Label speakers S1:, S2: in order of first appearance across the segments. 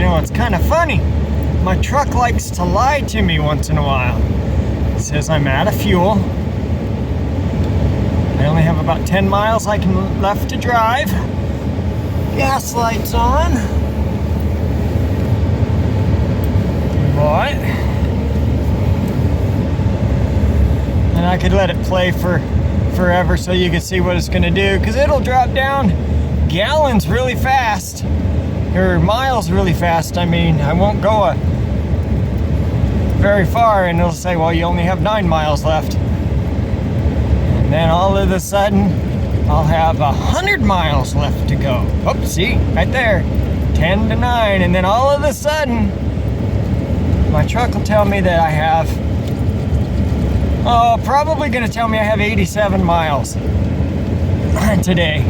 S1: You know, it's kind of funny. My truck likes to lie to me once in a while. It says I'm out of fuel. I only have about 10 miles left to drive. Gas lights on. But, and I could let it play for forever so you can see what it's going to do, because it'll drop down gallons really fast, or miles really fast. I mean, I won't go very far and it'll say, well, you only have 9 miles left. And then all of a sudden, I'll have 100 miles left to go. Oh, see, right there, 10 to 9. And then all of a sudden, my truck will tell me that I have, probably gonna tell me I have 87 miles today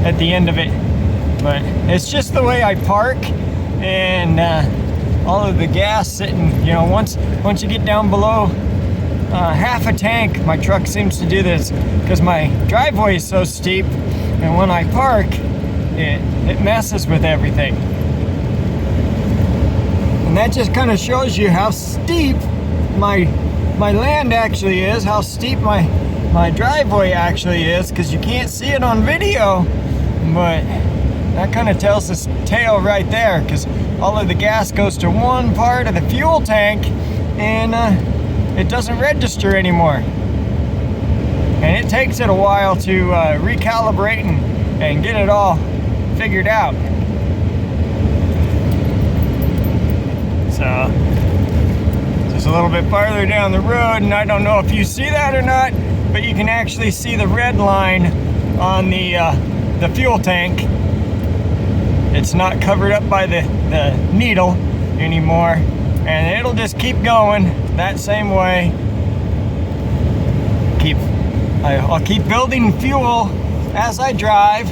S1: at the end of it. But it's just the way I park, and all of the gas sitting, you know, once you get down below half a tank, my truck seems to do this because my driveway is so steep, and when I park, it messes with everything. And that just kind of shows you how steep my land actually is, how steep my driveway actually is, because you can't see it on video, but that kind of tells this tale right there, because all of the gas goes to one part of the fuel tank, and it doesn't register anymore. And it takes it a while to recalibrate and get it all figured out. So, just a little bit farther down the road, and I don't know if you see that or not, but you can actually see the red line on the fuel tank. It's not covered up by the needle anymore, and it'll just keep going that same way. I'll keep building fuel as I drive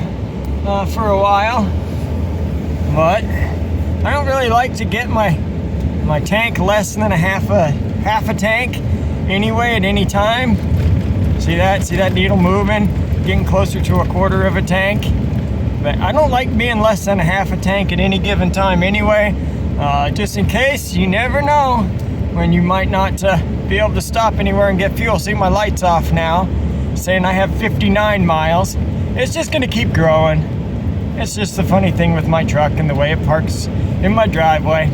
S1: for a while, but I don't really like to get my tank less than a half a tank anyway at any time. See that needle moving, getting closer to a quarter of a tank. But I don't like being less than a half a tank at any given time anyway, just in case. You never know when you might not be able to stop anywhere and get fuel. See, my light's off now, saying I have 59 miles. It's just gonna keep growing. It's just the funny thing with my truck and the way it parks in my driveway.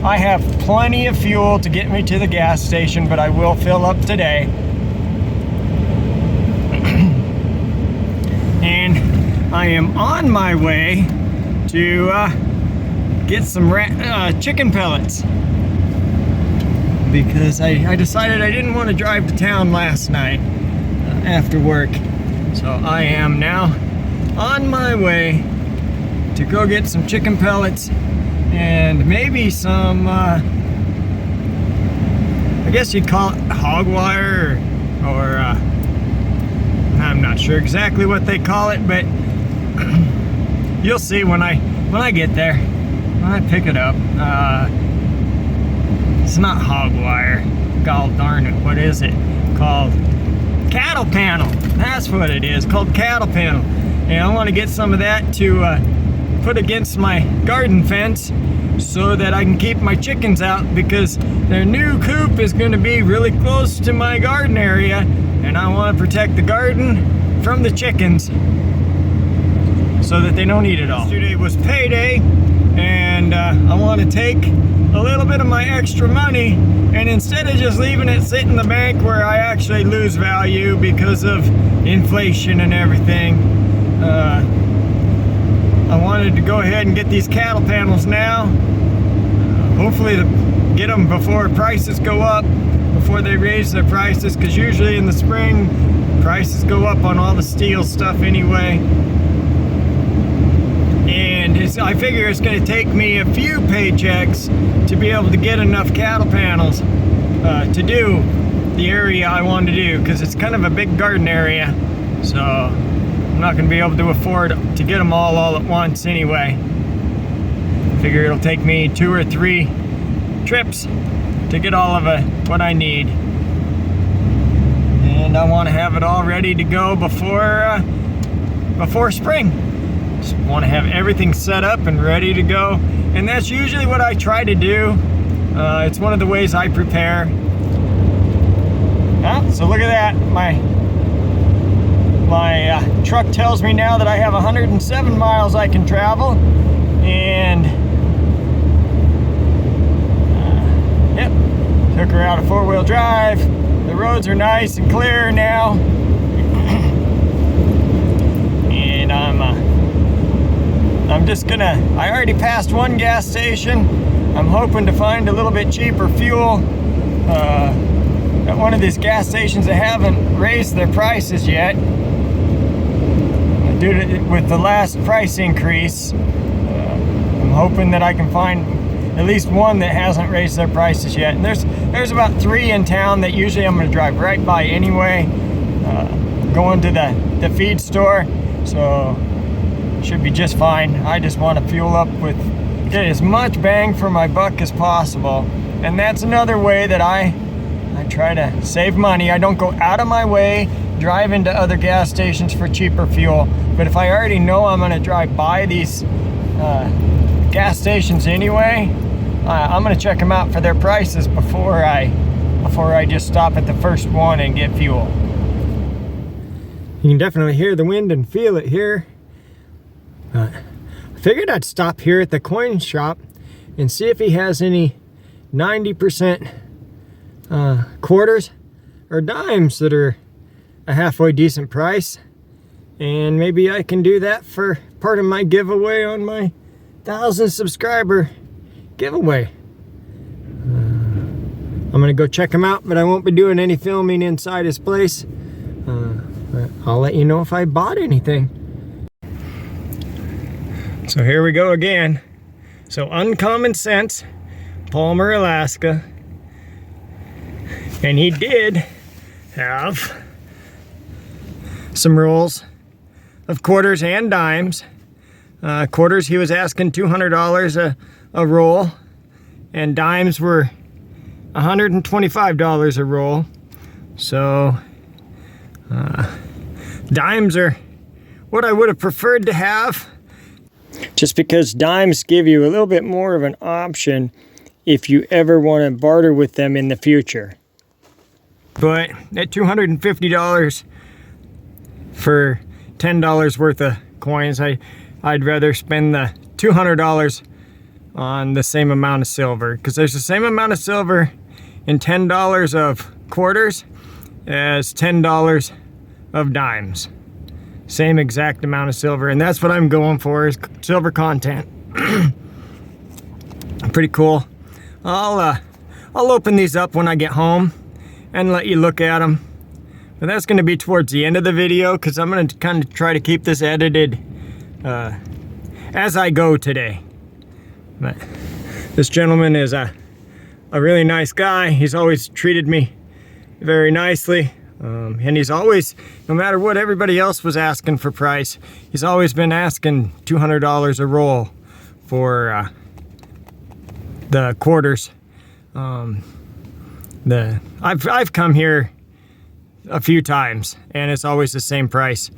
S1: I have plenty of fuel to get me to the gas station, but I will fill up today. And I am on my way to get some chicken pellets, because I decided I didn't want to drive to town last night after work. So I am now on my way to go get some chicken pellets and maybe some, I guess you'd call it hog wire, or I'm not sure exactly what they call it, but you'll see when I get there, when I pick it up. It's not hog wire. God darn it, what is it called? Cattle panel. That's what it is, called cattle panel. And I want to get some of that to put against my garden fence so that I can keep my chickens out, because their new coop is going to be really close to my garden area, and I want to protect the garden from the chickens so that they don't eat it all. Yesterday was payday, and I want to take a little bit of my extra money, and instead of just leaving it sit in the bank where I actually lose value because of inflation and everything, I wanted to go ahead and get these cattle panels now. Hopefully get them before prices go up, before they raise their prices, because usually in the spring prices go up on all the steel stuff anyway. And I figure it's going to take me a few paychecks to be able to get enough cattle panels to do the area I want to do, because it's kind of a big garden area, so I'm not going to be able to afford to get them all at once anyway. I figure it'll take me 2 or 3 trips to get all of what I need, and I want to have it all ready to go before spring. Just want to have everything set up and ready to go. And that's usually what I try to do. It's one of the ways I prepare. So look at that. My truck tells me now that I have 107 miles I can travel. And yep, took her out of four-wheel drive. The roads are nice and clear now. And I'm just gonna, I already passed one gas station. I'm hoping to find a little bit cheaper fuel at one of these gas stations that haven't raised their prices yet. Due to, with the last price increase, I'm hoping that I can find at least one that hasn't raised their prices yet. And there's about 3 in town that usually I'm gonna drive right by anyway, going to the feed store, so should be just fine. I just want to fuel up with, get as much bang for my buck as possible. And that's another way that I try to save money. I don't go out of my way, drive into other gas stations for cheaper fuel. But if I already know I'm gonna drive by these gas stations anyway, I'm gonna check them out for their prices before I just stop at the first one and get fuel. You can definitely hear the wind and feel it here. I figured I'd stop here at the coin shop and see if he has any 90% quarters or dimes that are a halfway decent price. And maybe I can do that for part of my giveaway on my 1,000 subscriber giveaway. I'm gonna go check him out, but I won't be doing any filming inside his place. But I'll let you know if I bought anything. So here we go again. So Uncommon Sense, Palmer, Alaska. And he did have some rolls of quarters and dimes. Quarters, he was asking $200 a roll, and dimes were $125 a roll. So dimes are what I would have preferred to have, just because dimes give you a little bit more of an option if you ever want to barter with them in the future. But at $250 for $10 worth of coins, I'd rather spend the $200 on the same amount of silver, because there's the same amount of silver in $10 of quarters as $10 of dimes. Same exact amount of silver, and that's what I'm going for, is silver content. Pretty cool. I'll open these up when I get home and let you look at them. But that's going to be towards the end of the video, because I'm going to kind of try to keep this edited as I go today. But this gentleman is a really nice guy. He's always treated me very nicely. And he's always, no matter what everybody else was asking for price, he's always been asking $200 a roll for the quarters. I've come here a few times, and it's always the same price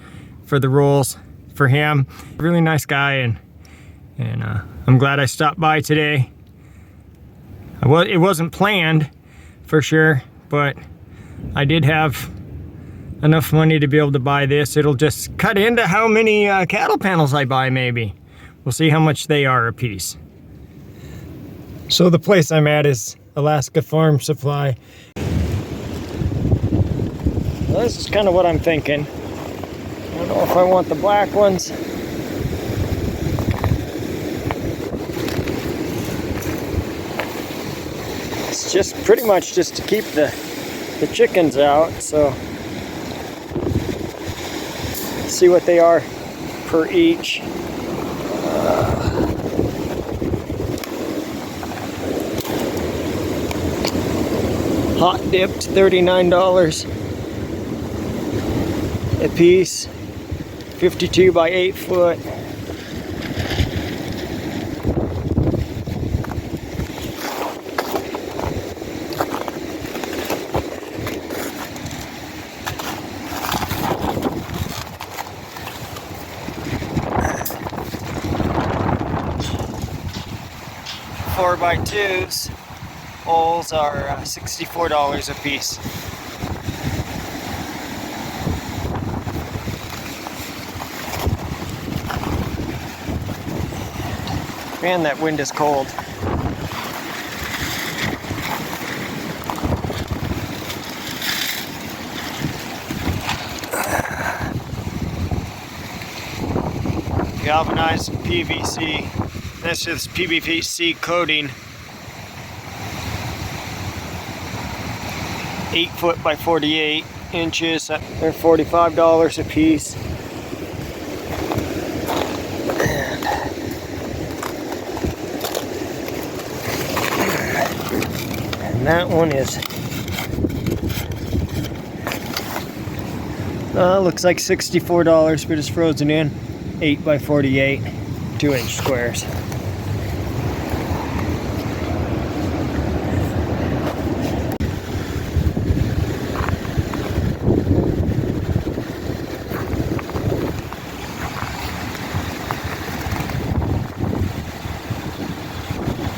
S1: for the rolls for him. Really nice guy, and I'm glad I stopped by today. It wasn't planned for sure, but I did have enough money to be able to buy this. It'll just cut into how many cattle panels I buy, maybe. We'll see how much they are a piece. So the place I'm at is Alaska Farm Supply. Well, this is kind of what I'm thinking. I don't know if I want the black ones. It's just pretty much just to keep the chickens out, so let's see what they are per each. Hot dipped, $39 a piece, 52 by 8 foot. 4x2s. Poles are $64 a piece. Man, that wind is cold. Galvanized PVC. This is PVC coating. 8 foot by 48 inches. They're $45 a piece. And that one is looks like $64, but it's frozen in. 8 by 48, 2-inch squares.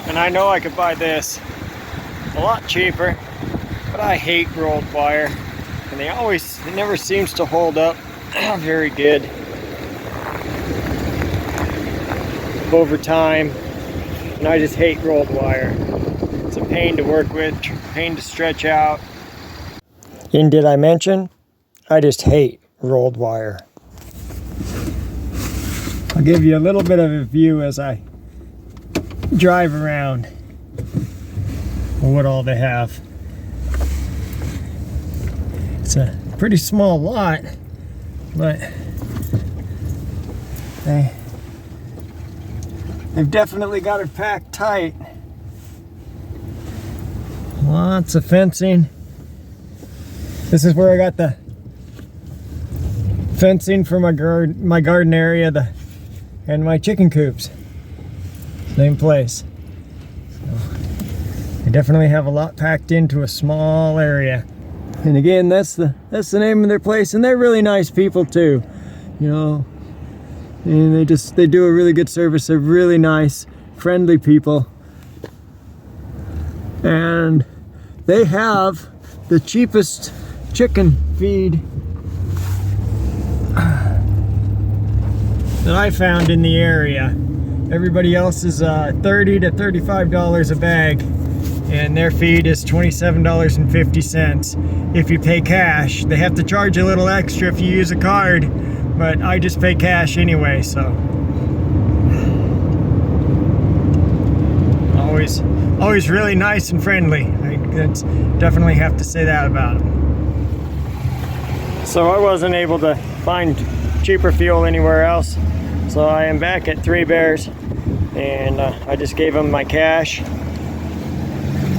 S1: And I know I could buy this a lot cheaper, but I hate rolled wire, and it never seems to hold up very good over time, and I just hate rolled wire. It's a pain to work with, pain to stretch out. And did I mention, I just hate rolled wire. I'll give you a little bit of a view as I drive around what all they have. It's a pretty small lot, but they've definitely got it packed tight. Lots of fencing. This is where I got the fencing for my garden area and my chicken coops. Same place. So they definitely have a lot packed into a small area. And again, that's the name of their place, and they're really nice people too. You know, and they do a really good service. They're really nice, friendly people. And they have the cheapest chicken feed that I found in the area. Everybody else is $30 to $35 a bag, and their feed is $27.50 if you pay cash. They have to charge a little extra if you use a card, but I just pay cash anyway, so. Always really nice and friendly. I definitely have to say that about them. So I wasn't able to find cheaper fuel anywhere else, so I am back at Three Bears, and I just gave them my cash,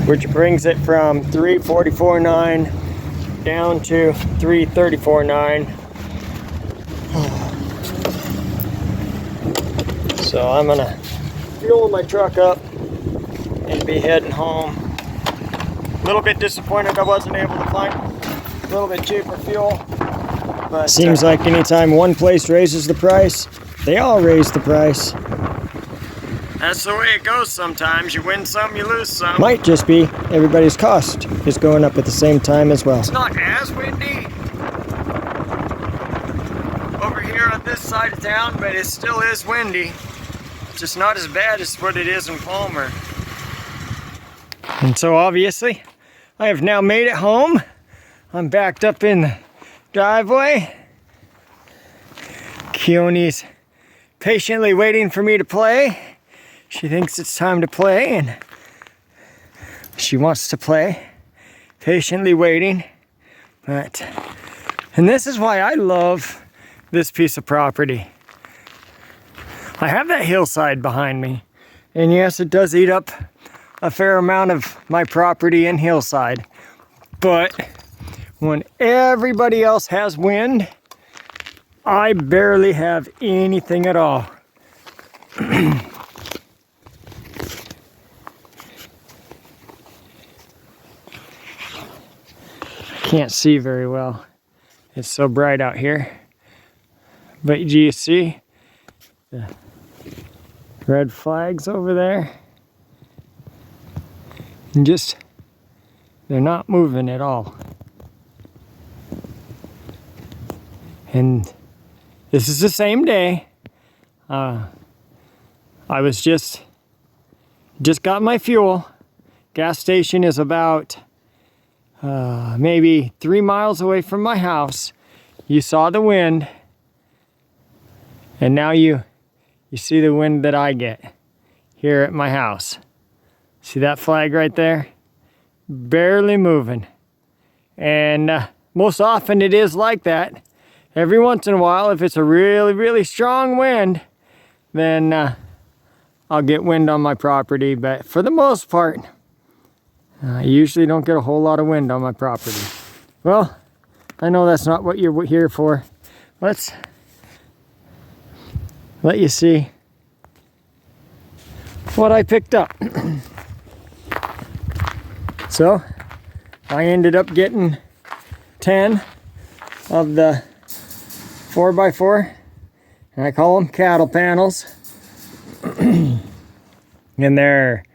S1: which brings it from $344.9 down to $334.9. So I'm gonna fuel my truck up and be heading home. A little bit disappointed I wasn't able to find a little bit cheaper fuel, but seems like anytime one place raises the price, they all raise the price. That's the way it goes sometimes. You win some, you lose some. Might just be everybody's cost is going up at the same time as well. It's not as windy over here on this side of town, but it still is windy. It's just not as bad as what it is in Palmer. And so obviously, I have now made it home. I'm backed up in the driveway. Keone's patiently waiting for me to play. She thinks it's time to play, and she wants to play. Patiently waiting. And this is why I love this piece of property. I have that hillside behind me, and yes, it does eat up a fair amount of my property and hillside, but when everybody else has wind, I barely have anything at all. Can't see very well. It's so bright out here. But do you see the red flags over there? And just, they're not moving at all. And this is the same day. I was just got my fuel. Gas station is about maybe 3 miles away from my house. You saw the wind, and now you see the wind that I get here at my house. See that flag right there? Barely moving. And most often it is like that. Every once in a while, if it's a really, really strong wind, then I'll get wind on my property. But for the most part, I usually don't get a whole lot of wind on my property. Well, I know that's not what you're here for. Let's let you see what I picked up. So, I ended up getting 10 of the 4x4, and I call them cattle panels. And they're,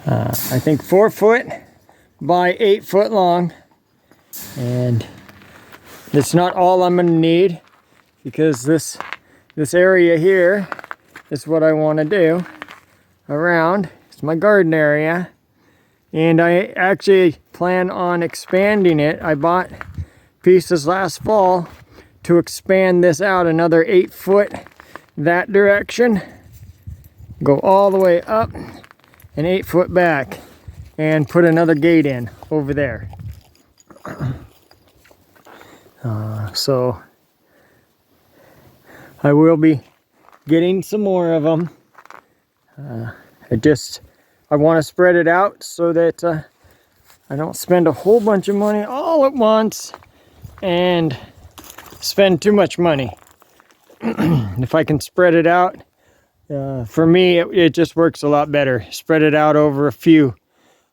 S1: I think 4 foot by 8 foot long. And it's not all I'm gonna need, because this area here is what I want to do around. It's my garden area. And I actually plan on expanding it. I bought pieces last fall to expand this out another 8 foot that direction. Go all the way up and 8 foot back and put another gate in over there. So I will be getting some more of them. I want to spread it out so that I don't spend a whole bunch of money all at once and spend too much money. If I can spread it out, for me, it just works a lot better. Spread it out over a few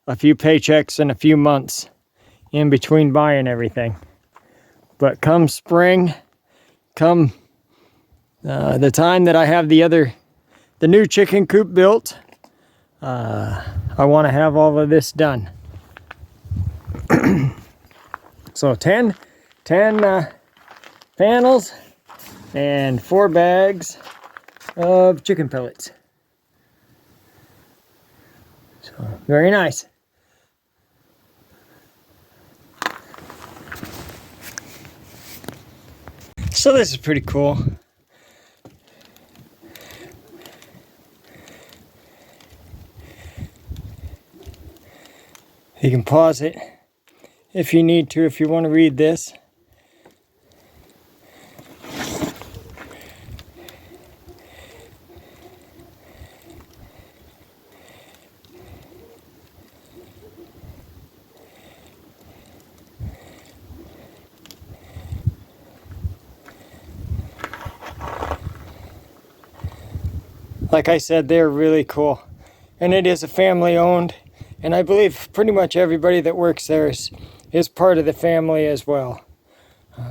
S1: paychecks and a few months in between buying everything. But come spring, come the time that I have the new chicken coop built, I want to have all of this done. So 10 panels and 4 bags of chicken pellets. So very nice. So this is pretty cool. You can pause it if you need to, if you want to read this. Like I said, they're really cool. And it is a family owned. And I believe pretty much everybody that works there is part of the family as well.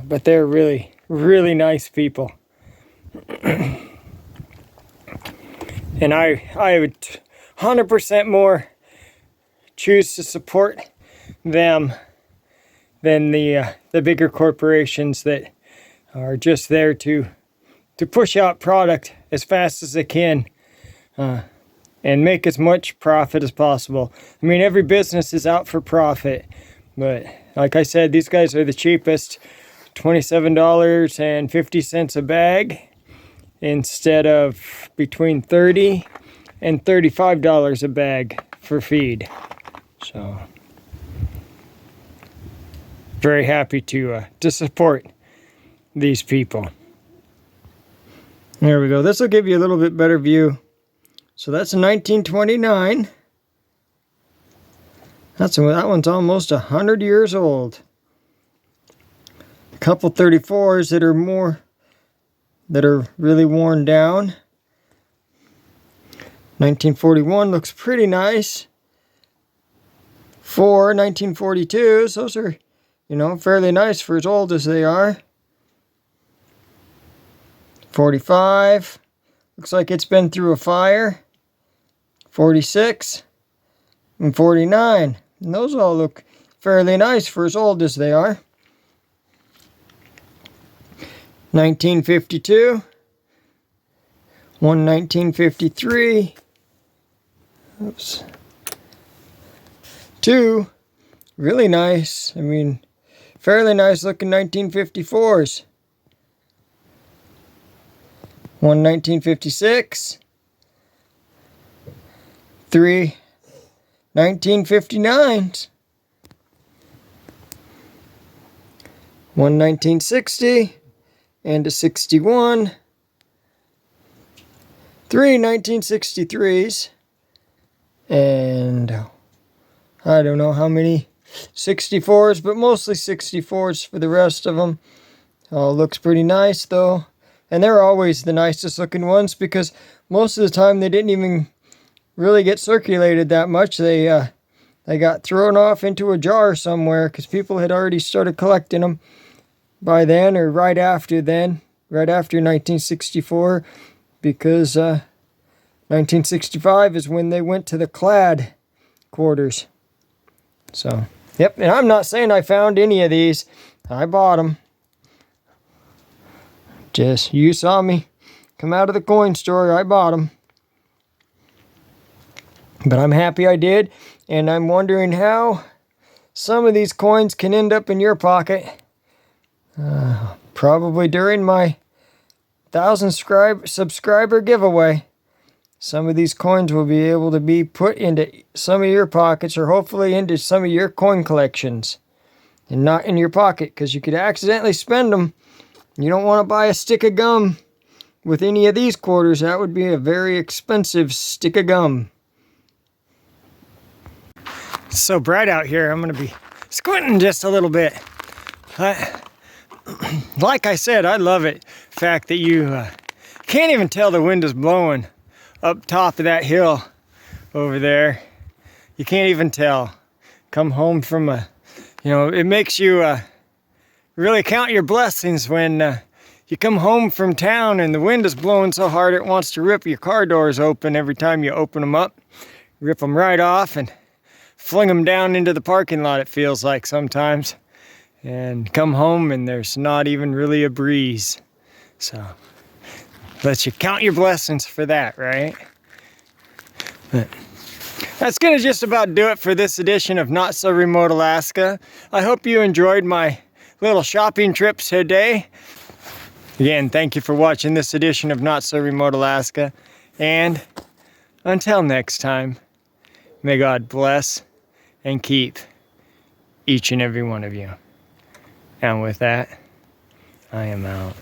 S1: But they're really, really nice people. And I would 100% more choose to support them than the bigger corporations that are just there to push out product as fast as they can. And make as much profit as possible. I mean, every business is out for profit, but like I said, these guys are the cheapest, $27.50 a bag instead of between $30 and $35 a bag for feed. So very happy to support these people. There we go. This will give you a little bit better view. So that's a 1929. That one's almost 100 years old. A couple 34s that are really worn down. 1941 looks pretty nice. 4 1942s, those are, fairly nice for as old as they are. 45, looks like it's been through a fire. 46, and 49. And those all look fairly nice for as old as they are. 1952. One 1953. Oops. Two really nice, I mean, fairly nice looking 1954s. One 1956. Three 1959s. One 1960 and a 61. Three 1963s. And I don't know how many 64s, but mostly 64s for the rest of them. All looks pretty nice though. And they're always the nicest looking ones because most of the time they didn't even really get circulated that much. They got thrown off into a jar somewhere because people had already started collecting them by then or right after 1964, because 1965 is when they went to the clad quarters. So, yep, and I'm not saying I found any of these. I bought them. Just, you saw me come out of the coin store, I bought them. But I'm happy I did, and I'm wondering how some of these coins can end up in your pocket. Probably during my 1,000 subscriber giveaway. Some of these coins will be able to be put into some of your pockets, or hopefully into some of your coin collections. And not in your pocket, because you could accidentally spend them. You don't want to buy a stick of gum with any of these quarters. That would be a very expensive stick of gum. It's so bright out here, I'm going to be squinting just a little bit. Like I said, I love it. The fact that you can't even tell the wind is blowing up top of that hill over there. You can't even tell. Come home from it makes you really count your blessings when you come home from town and the wind is blowing so hard it wants to rip your car doors open every time you open them up. Rip them right off and fling them down into the parking lot, it feels like sometimes. And come home and there's not even really a breeze. So, let you count your blessings for that, right? But that's going to just about do it for this edition of Not So Remote Alaska. I hope you enjoyed my little shopping trip today. Again, thank you for watching this edition of Not So Remote Alaska. And until next time, may God bless and keep each and every one of you. And with that, I am out.